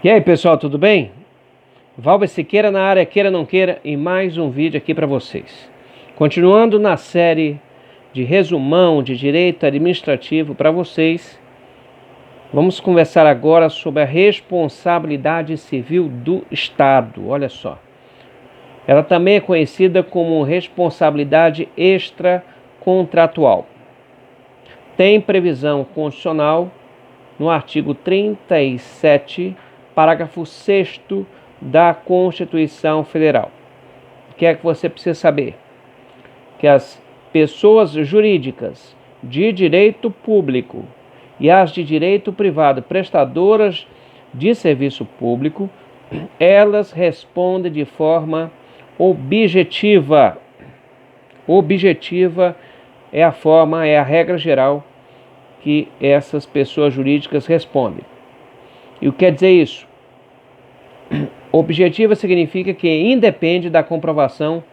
E aí, pessoal, tudo bem? Valber Siqueira na área, queira não queira, e mais um vídeo aqui para vocês. Continuando na série de resumão de direito administrativo para vocês, vamos conversar agora sobre a responsabilidade civil do Estado. Olha só. Ela também é conhecida como responsabilidade extracontratual. Tem previsão constitucional no artigo 37, parágrafo 6º da Constituição Federal. O que é que você precisa saber? Que as pessoas jurídicas de direito público e as de direito privado prestadoras de serviço público, elas respondem de forma objetiva. Objetiva é a regra geral que essas pessoas jurídicas respondem. E o que quer dizer isso? Objetiva significa que independe da comprovação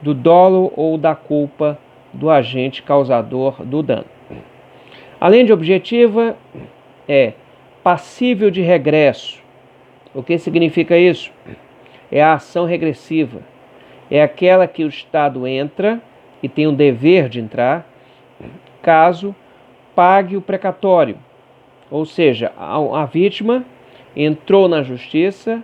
do dolo ou da culpa do agente causador do dano. Além de objetiva, é passível de regresso. O que significa isso? É a ação regressiva. É aquela que o Estado entra e tem o dever de entrar, caso pague o precatório. Ou seja, a vítima entrou na justiça,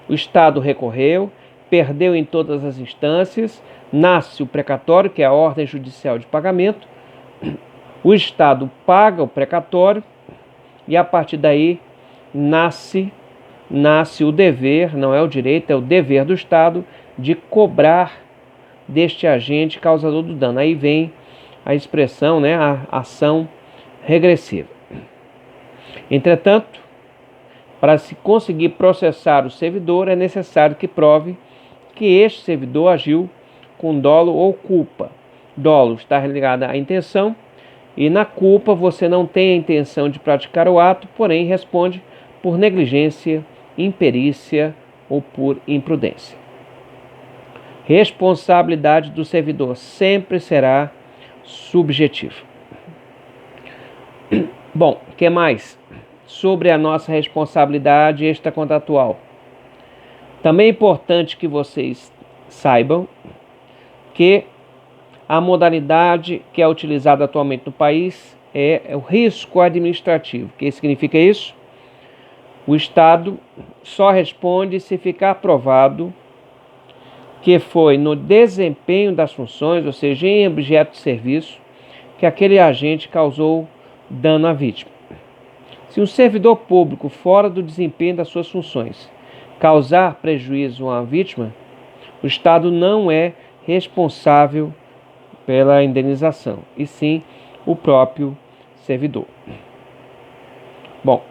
o Estado recorreu, perdeu em todas as instâncias, nasce o precatório, que é a ordem judicial de pagamento, o Estado paga o precatório e a partir daí nasce o dever, não é o direito, é o dever do Estado de cobrar deste agente causador do dano. Aí vem a expressão, a ação regressiva. Entretanto, para se conseguir processar o servidor, é necessário que prove que este servidor agiu com dolo ou culpa. Dolo está ligado à intenção e na culpa você não tem a intenção de praticar o ato, porém responde por negligência, imperícia ou por imprudência. Responsabilidade do servidor sempre será subjetiva. Bom, o que mais? Sobre a nossa responsabilidade extracontratual. Também é importante que vocês saibam que a modalidade que é utilizada atualmente no país é o risco administrativo. O que significa isso? O Estado só responde se ficar provado que foi no desempenho das funções, ou seja, em objeto de serviço, que aquele agente causou dano à vítima. Se um servidor público, fora do desempenho das suas funções, causar prejuízo à vítima, o Estado não é responsável pela indenização, e sim o próprio servidor. Bom,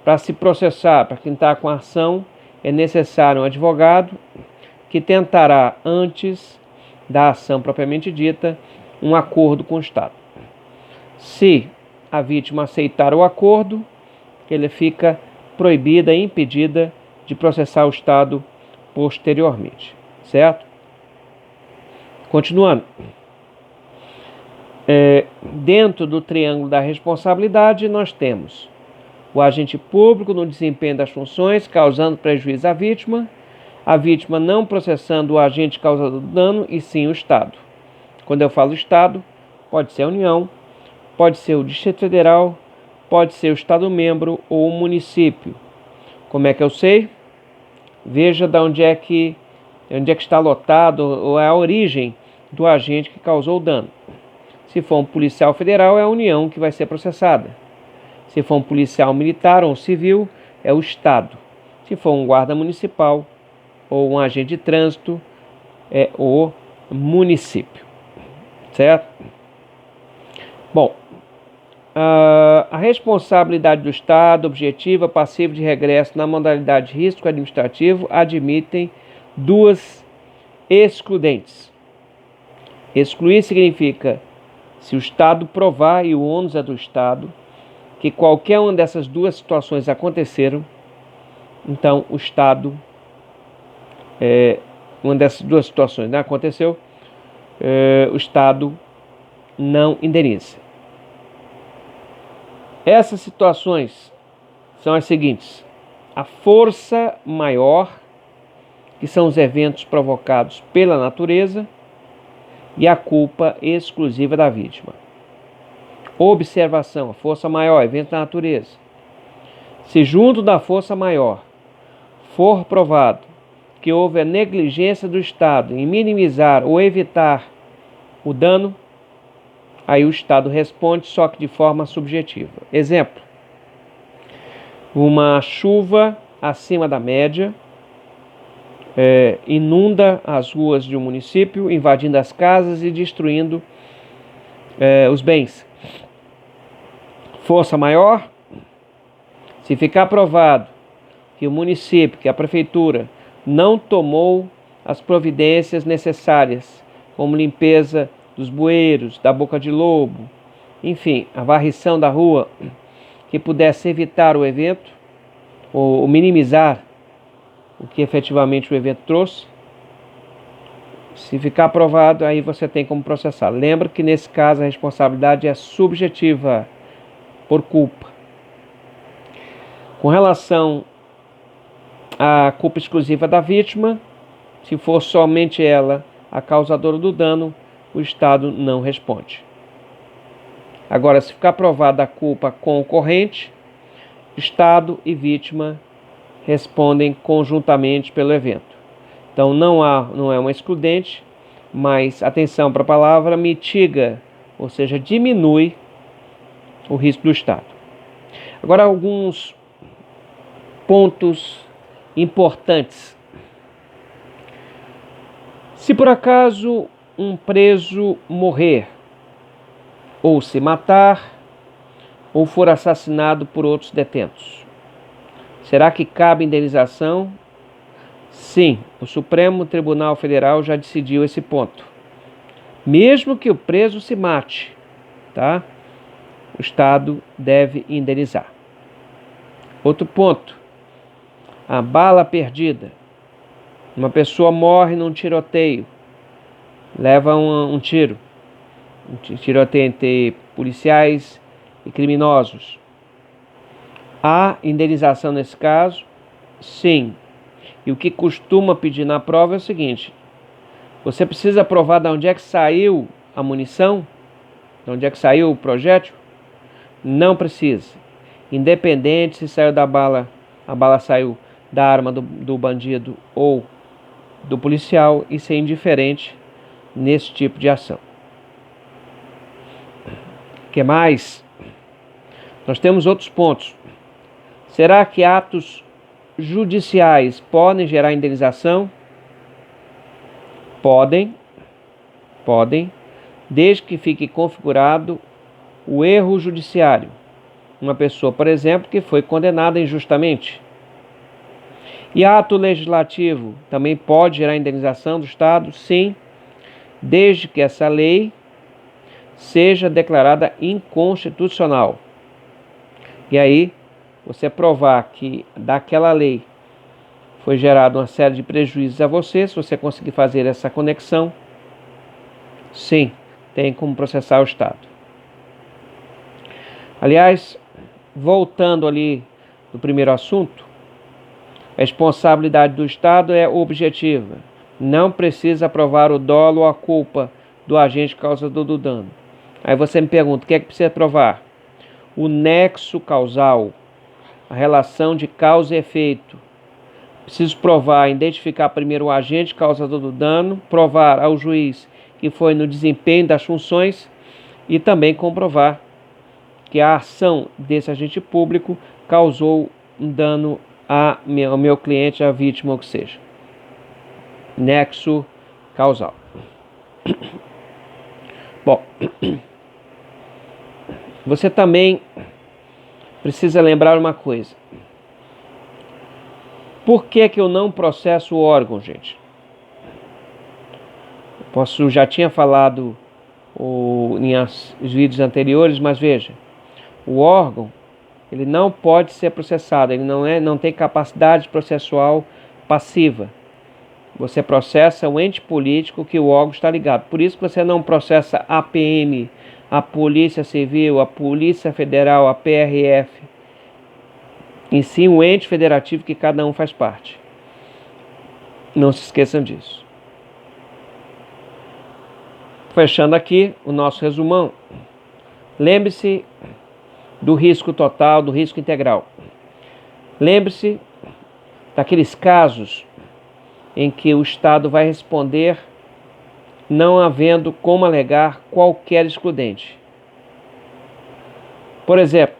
para se processar, para quem está com a ação, é necessário um advogado que tentará, antes da ação propriamente dita, um acordo com o Estado. Se a vítima aceitar o acordo, ele fica proibida e impedida de processar o Estado posteriormente, certo? Continuando. Dentro do triângulo da responsabilidade, nós temos o agente público no desempenho das funções, causando prejuízo à vítima, a vítima não processando o agente causador do dano, e sim o Estado. Quando eu falo Estado, pode ser a União, pode ser o Distrito Federal, pode ser o Estado-membro ou o município. Como é que eu sei? Veja de onde é que está lotado ou é a origem do agente que causou o dano. Se for um policial federal, é a União que vai ser processada. Se for um policial militar ou civil, é o Estado. Se for um guarda municipal ou um agente de trânsito, é o município. Certo? Bom, a responsabilidade do Estado, objetiva, passiva de regresso na modalidade de risco administrativo admitem duas excludentes. Excluir significa se o Estado provar, e o ônus é do Estado, que qualquer uma dessas duas situações aconteceram, então o Estado, uma dessas duas situações aconteceu, o Estado não indeniza. Essas situações são as seguintes: a força maior, que são os eventos provocados pela natureza, e a culpa exclusiva da vítima. Observação: a força maior, evento da natureza. Se junto da força maior for provado que houve a negligência do Estado em minimizar ou evitar o dano, aí o Estado responde, só que de forma subjetiva. Exemplo: uma chuva acima da média inunda as ruas de um município, invadindo as casas e destruindo os bens. Força maior: se ficar provado que o município, que a prefeitura não tomou as providências necessárias, como limpeza dos bueiros, da boca de lobo, enfim, a varrição da rua, que pudesse evitar o evento ou minimizar o que efetivamente o evento trouxe, se ficar aprovado, aí você tem como processar. Lembra que nesse caso a responsabilidade é subjetiva, por culpa. Com relação à culpa exclusiva da vítima, se for somente ela a causadora do dano, o Estado não responde. Agora, se ficar provada a culpa concorrente, Estado e vítima respondem conjuntamente pelo evento. Então não é uma excludente, mas atenção para a palavra, mitiga, ou seja, diminui o risco do Estado. Agora, alguns pontos importantes. Se por acaso um preso morrer, ou se matar, ou for assassinado por outros detentos, será que cabe indenização? Sim, o Supremo Tribunal Federal já decidiu esse ponto. Mesmo que o preso se mate, tá? O Estado deve indenizar. Outro ponto: a bala perdida. Uma pessoa morre num tiroteio, leva um tiro, tiroteio entre policiais e criminosos. Há indenização nesse caso? Sim. E o que costuma pedir na prova é o seguinte: você precisa provar de onde é que saiu a munição, de onde é que saiu o projétil? Não precisa. Independente se saiu da bala, a bala saiu da arma do bandido ou do policial, isso é indiferente nesse tipo de ação. O que mais? Nós temos outros pontos. Será que atos judiciais podem gerar indenização? Podem, desde que fique configurado o erro judiciário. Uma pessoa, por exemplo, que foi condenada injustamente. E ato legislativo também pode gerar indenização do Estado? Sim, desde que essa lei seja declarada inconstitucional. E aí, você provar que daquela lei foi gerada uma série de prejuízos a você, se você conseguir fazer essa conexão, sim, tem como processar o Estado. Aliás, voltando ali do primeiro assunto, a responsabilidade do Estado é objetiva. Não precisa provar o dolo ou a culpa do agente causador do dano. Aí você me pergunta, o que é que precisa provar? O nexo causal, a relação de causa e efeito. Preciso provar, identificar primeiro o agente causador do dano, provar ao juiz que foi no desempenho das funções e também comprovar que a ação desse agente público causou um dano ao meu cliente, a vítima, ou que seja. Nexo causal. Bom, você também precisa lembrar uma coisa. Por que eu não processo o órgão, gente? Já tinha falado em os vídeos anteriores, mas veja, o órgão ele não pode ser processado, ele não tem capacidade processual passiva. Você processa o ente político que o órgão está ligado. Por isso que você não processa a PM, a Polícia Civil, a Polícia Federal, a PRF. e sim o ente federativo que cada um faz parte. Não se esqueçam disso. Fechando aqui o nosso resumão, lembre-se do risco total, do risco integral. Lembre-se daqueles casos em que o Estado vai responder não havendo como alegar qualquer excludente. Por exemplo,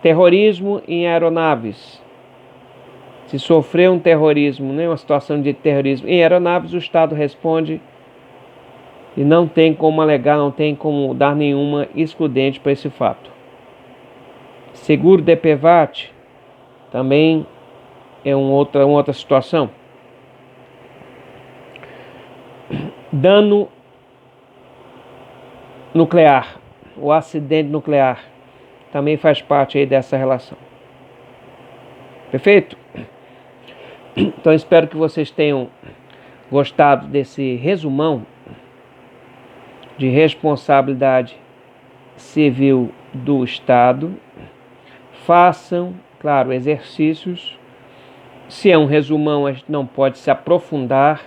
terrorismo em aeronaves. Se sofrer um terrorismo, uma situação de terrorismo em aeronaves, o Estado responde e não tem como alegar, não tem como dar nenhuma excludente para esse fato. Seguro DPVAT também é uma outra situação. Dano nuclear, o acidente nuclear, também faz parte aí dessa relação. Perfeito? Então espero que vocês tenham gostado desse resumão de responsabilidade civil do Estado. Façam, claro, exercícios. Se é um resumão, a gente não pode se aprofundar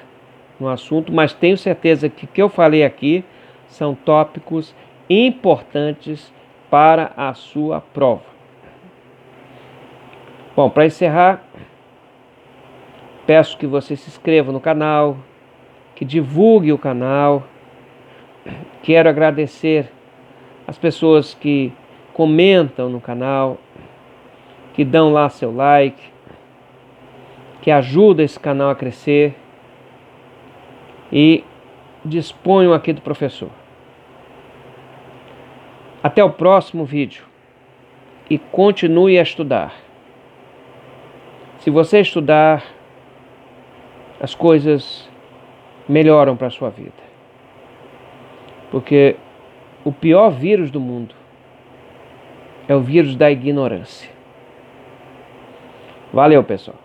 no assunto, mas tenho certeza que o que eu falei aqui são tópicos importantes para a sua prova. Bom, para encerrar, peço que você se inscreva no canal, que divulgue o canal. Quero agradecer as pessoas que comentam no canal, que dão lá seu like, que ajudam esse canal a crescer e disponham aqui do professor. Até o próximo vídeo e continue a estudar. Se você estudar, as coisas melhoram para a sua vida. Porque o pior vírus do mundo é o vírus da ignorância. Valeu, pessoal.